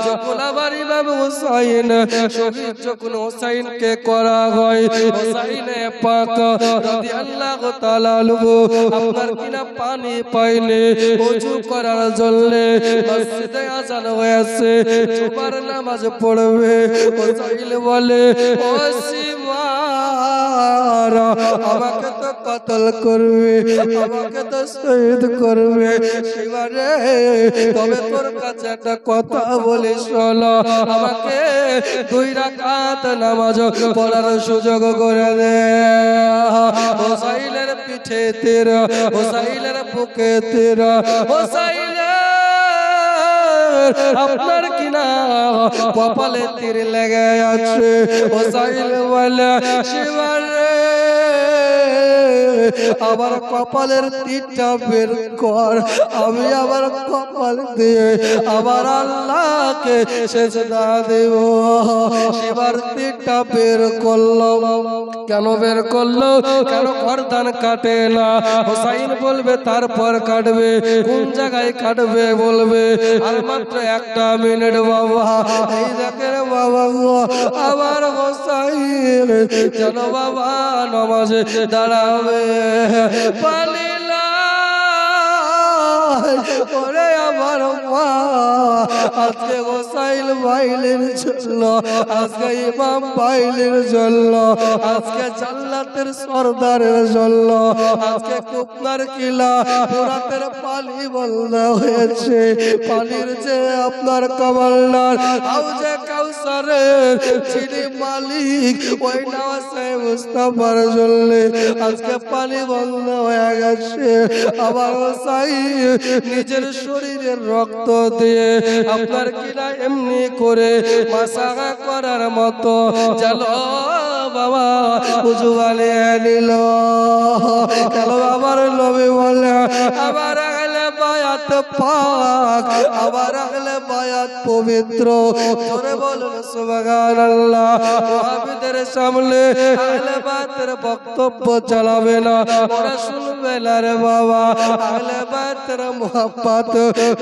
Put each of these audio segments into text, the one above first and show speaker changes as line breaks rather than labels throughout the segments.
যখন আবার ইমাম হুসাইন শহীদ যখন হুসাইনকে করা হয়, হুসাইনে পাক রাদিয়াল্লাহু তাআলা আনহু আপনার কিনা পানি পাইলে ওযু করার জন্য মসজিদে আযান হয়েছে, জুমার নামাজ পড়বে। হুসাইন বলে, ও সিমার, আমাকে তো কতল করবে, আমাকে তো শহীদ করবে। শিবারে, তবে তোর কাছে একটা কথা বলি শোন, আমাকে 2 রাকাত নামাজ পড়ার সুযোগ করে দে। হুসাইনের পিঠে তীর, হুসাইনের বুকে তীর, হুসাইনের আপনার কিনা কপালে তীর লেগে আছে। হুসাইন বলে, শিবারে, আবার কপালের তীরটা বের কর, আমি আবার কপাল দিয়ে আবার আল্লাহকে সেজদা দেব। সেবার তীরটা বের করলো। কেন বের করলো? কেন গর্দান কাটে না? হুসাইন বলবে তারপর কাটবে। কোন জায়গায় কাটবে বলবে। আর মাত্র 1 মিনিট বাবা। এই দেখেন বাবা, আবার হুসাইন যেন বাবা নামাজে দাঁড়াবে। ওরে আমার মা, আজকে হুসাইন ভাইলের জন্য, আজকে ইমাম ভাইলের জন্য, আজকে জান্নাতের সরদারের জন্য, আজকে কুপনার কিলা ফোরাতের পানি বন্ধ হয়েছে। পানির যে আপনার কমান্ডার হাউজে কাউসারের যিনি মালিক, ওই নওয়াজে মুস্তাফার জন্য আজকে পানি বন্ধ হয়ে গেছে। আবার হুসাইন নিজের শরীরের রক্ত দিয়ে আপনার কিনা এমনি করে মাসাগা করার মতো চলো বাবা উজু বানিয়ে নিল। চলো আবার নবী বলে, আবার আহলে বায়াত পাক, আবার আহলে বায়াত পবিত্র। জোরে বলুন সুবহানাল্লাহ। ওয়াহাবিদের সামনে আহলে বায়াতের বক্তব্য চালাবে না, ওরা শুনবে না রে বাবা। আহলে বায়াতের মোহাব্বত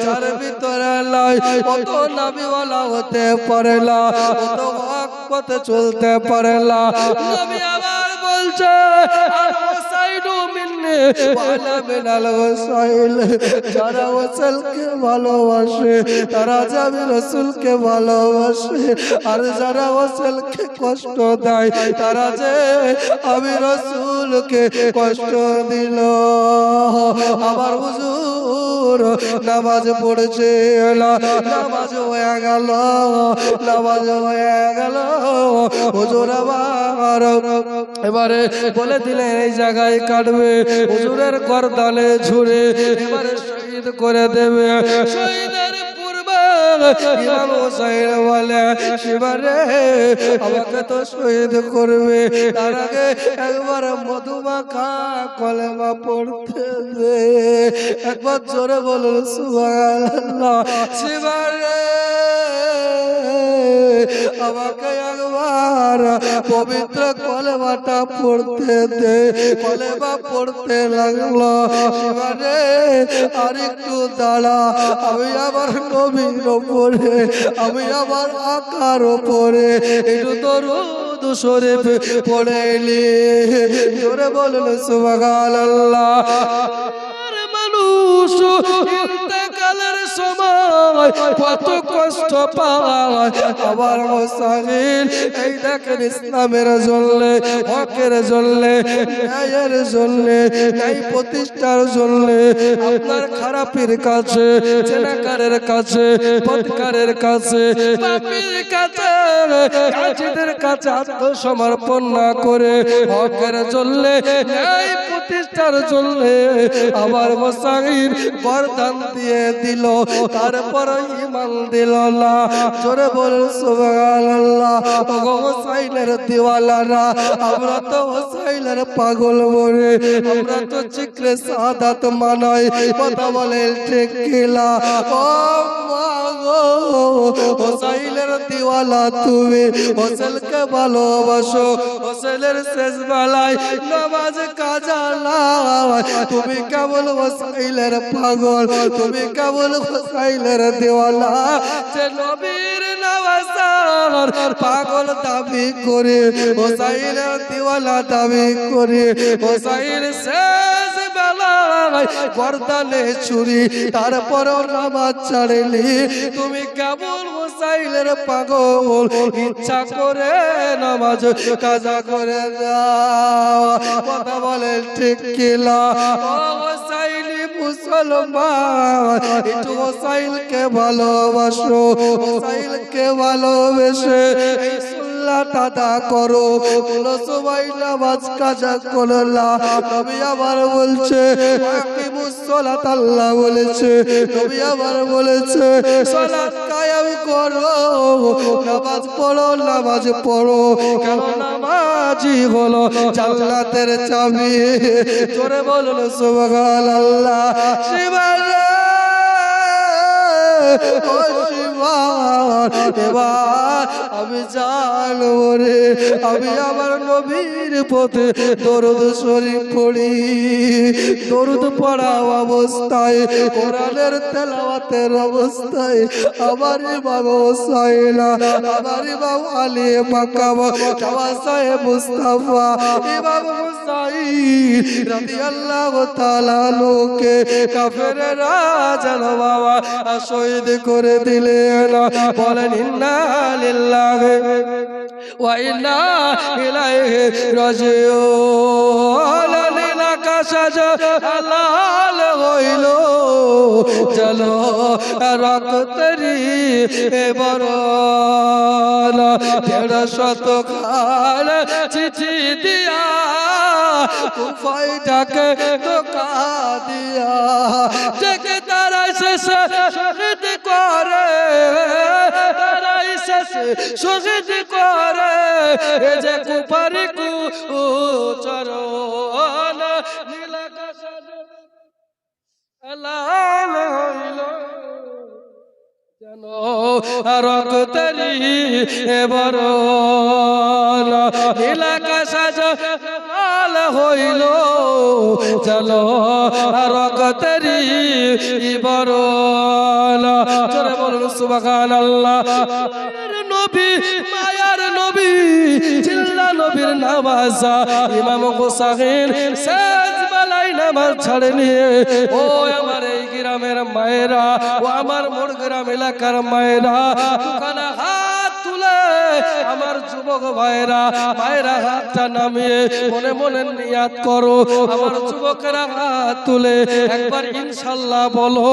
যার ভিতরে নাই, কত নবীওয়ালা হতে পারে না, কত হক পথে চলতে পারে না। নবী আবার বলছে, আর হুসাইনু মিন্নি ওয়ালা মিনাল হুসাইন। যারা রাসূলকে ভালোবাসে তারা যাবে রাসূলকে ভালোবাসে, আর যারা রাসূলকে কষ্ট দেয় তারা যে আমি রাসূলকে কষ্ট দিল। আবার হুজুর নামাজ পড়ছে, নামাজ হয়ে গেল, নামাজ হয়ে গেল। হুজুর আবার এবারে বলে দিলেন এই জায়গায় কাটবে। হুজুরের গর্দানে ঝুরে এবারে শহীদ করে দেবে। শহীদের পূর্বে ইমাম হুসাইন বলে, শিবারে, আমাকে তো শহীদ করবে, তার আগে একবার মধুমাখা কলেমা পড়তে দে। একবার জোরে বলুন সুবহানাল্লাহ। শিবারে, আমাকে একবার পবিত্র কলেমাটা পড়তে দে। কলেমা পড়তে লাগলো। শিবারে, আর একটু দাঁড়া, আমি আবার নবীর উপরে, আমি আবার আকার উপরে একটু দরুদ শরীফ পড়ে এলি। জোরে বলুন সুবহানাল্লাহ। মানুষ ইন্তেকালের সময় কত কষ্ট পায়। আবার হুসাইন এই দেখেন ইসলামের জন্য, হকের জন্য, ন্যায়ের জন্য, ন্যায় প্রতিষ্ঠার জন্য আপনার খারাপের কাছে, জেনাকারের কাছে, বদকারের কাছে, পাপীর কাছে, কাজীদের কাছে আত্মসমর্পণ না করে হকের জন্য, ন্যায় প্রতিষ্ঠার জন্য আবার হুসাইন গর্দান দিয়ে দিল, তারপর ঈমান দিল না। জোরে বল সুবহানাল্লাহ। হুসাইনের দিওয়ালারা, আমরা তো হুসাইনের পাগল মরে, আমরা তো জিক্রে সাদাত মানাই, কথা বলে ঠিক কিনা? ও মা গো, হোসাইনের দিওয়ালা তুমি, হোসেনকে ভালোবাসো, হোসেনের শেষ বেলায় নামাজ কাজা নাই, তুমি কেবল হোসাইনের পাগল, তুমি কেবল হোসাইনের দিওয়ালা, যে নবীর নওয়াজার পাগল দাবি করে, হোসাইনের দিওয়ালা দাবি করে, হোসাইন শেষ বেলায় গর্দানে ছুরি, তারপরও নামাজ ছাড়েনি, তুমি কেবল হোসাইনের পাগল, ইচ্ছা করে নামাজ কাজা করে দাও। কথা বলে ঠিক কিনা? ও হোসাইনি মুসলমান, একটু হোসাইনকে ভালোবাসো, হোসাইনকে ভালোবেসে এই সুন্নাত আদা করো, বলো সবাই নামাজ কাজা করলা। নবী আবার বলছে আকিমুস সালাত, আল্লাহ বলেছে, নবী আবার বলেছে সালাত কায়েম করো, নামাজ পড়ো, নামাজ পড়ো, কারণ নামাজই হলো জান্নাতের চাবি। জোরে বলুন সুবহানাল্লাহ। এবার আমি জানবো রে, আমি আমার নবীর পথে দরুদ শরীফ পড়ি, দরুদ পড়া অবস্থায়, কোরআনের তেলাওয়াতের অবস্থায় আমার ইমাম হোসাইন, আমার ইমাম আলী মাকাম সাহেব মুস্তাফা ইমাম হুসাইন রাদিয়াল্লাহু তাআলা লোকে কাফেররা যেন বাবা শহীদ করে দিলেন। বলেন ইন্না লিল্লাহি ওয়া ইন্না ইলাইহি রাজিউন। লাল হইল চলো রক্তরি বরণ, ১৫০ খান চিঠি দিয়া কুফায় ডাকে ধোঁকা দিয়া, ডেকে তারা শেষে শহীদ করে, তারাই শেষে শহীদ করে, এ যে কুফারি কুচরণ, নীলাকাশে লাল হইল যেন রক্তরি বরণ, নীলাকাশে লাল হইল যেন রক্তরি বরণ। জোরে বলুন সুবহানাল্লাহ। নবী মায়ার নবী, জিল্লা নবীর নামাজা ইমাম হোসাইন শেষ বেলায় নামাজ ছাড়েনি। ও আমার এই গ্রামের মায়েরা, ও আমার মোর গ্রাম এলাকার মায়েরা, দুখানা হাত তুলে আমার যুবক ভাইরা, মায়েরা হাতটা নামিয়ে মনে মনে নিয়াত করো, আমার যুবকেরা হাত তুলে একবার ইনশাআল্লাহ বলো,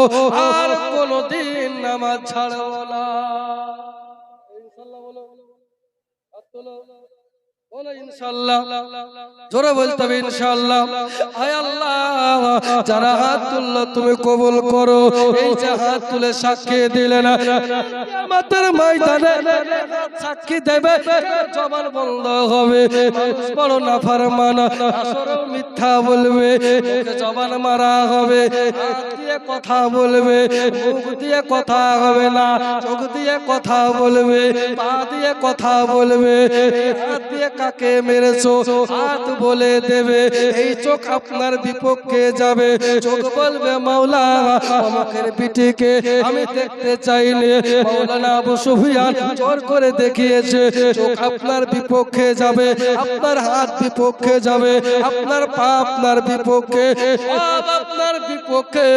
আর কোনদিন নামাজ ছাড়বো না। ইনশাআল্লাহ বলো, হাত তোলো, বলো ইনশাআল্লাহ, জোরে বলতে হবে ইনশাআল্লাহ। আয় আল্লাহ, যারা হাত তুললো তুমি কবুল করো। এই যে হাত তুলে সাক্ষী দিলে না, কিয়ামতের ময়দানে সাক্ষী দেবে, জবান বন্ধ হবে, মানুষ বড় নাফরমান, আসরেও মিথ্যা বলবে, মুখে জবান মারা হবে, হাত দিয়ে কথা বলবে, মুখ দিয়ে কথা হবে না, চোখ দিয়ে কথা বলবে, পা দিয়ে কথা বলবে, হাত দিয়ে কাকে মেরেছো হাত বলে দেবে। এই চোখ আপনার বিপক্ষে যাবে, চোখ বলবে মাওলা আমাকে পিটিকে আমি দেখতে চাইনি, মাওলানা আবু সুফিয়ান জোর করে দেখিয়েছে। চোখ আপনার বিপক্ষে যাবে, আপনার হাত বিপক্ষে যাবে, আপনার পা আপনার বিপক্ষে, সব আপনার বিপক্ষে।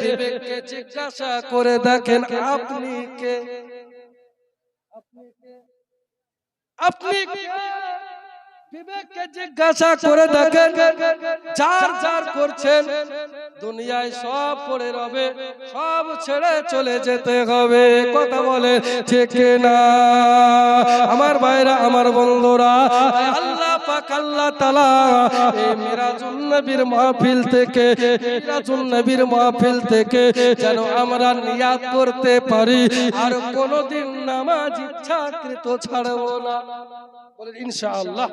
বিবেককে জিজ্ঞাসা করে দেখেন আপনি কে, আপনি বিবেককে জিজ্ঞাসা করে দেখেন, যার যার করছেন দুনিয়ায় সব পড়ে রবে, সব ছেড়ে চলে যেতে হবে। কথা বলে ঠিক না আমার ভাইরা, আমার বন্ধুরা? আল্লাহ পাক আল্লাহ তাআলা এই মিরাজুন নবীর মাহফিল থেকে, মিরাজুন নবীর মাহফিল থেকে যেন আমরা নিয়াত করতে পারি আর কোনদিন নামাজ ইচ্ছাকৃত ছাড়বো না। বলেন ইনশাআল্লাহ।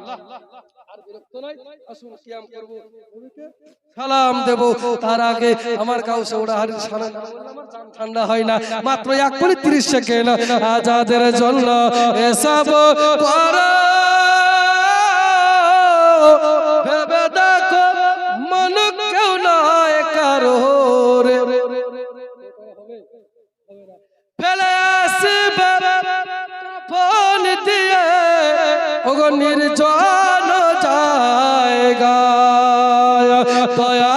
আর বিরক্ত নয়, আসুন কিয়াম করব, নবীকে সালাম দেব। তার আগে আমার কাউসে ওরা হারির সালাম আমার জান ঠান্ডা হয় না। মাত্র 1 মিনিট 30 সেকেন্ড আজাদের জন্য এসব করো, ভেবে দেখো মন কেউ নয় কারো রে, ফেলে আসবে কাফন দিয়ে ওগো নির্জন জায়গা, দয়া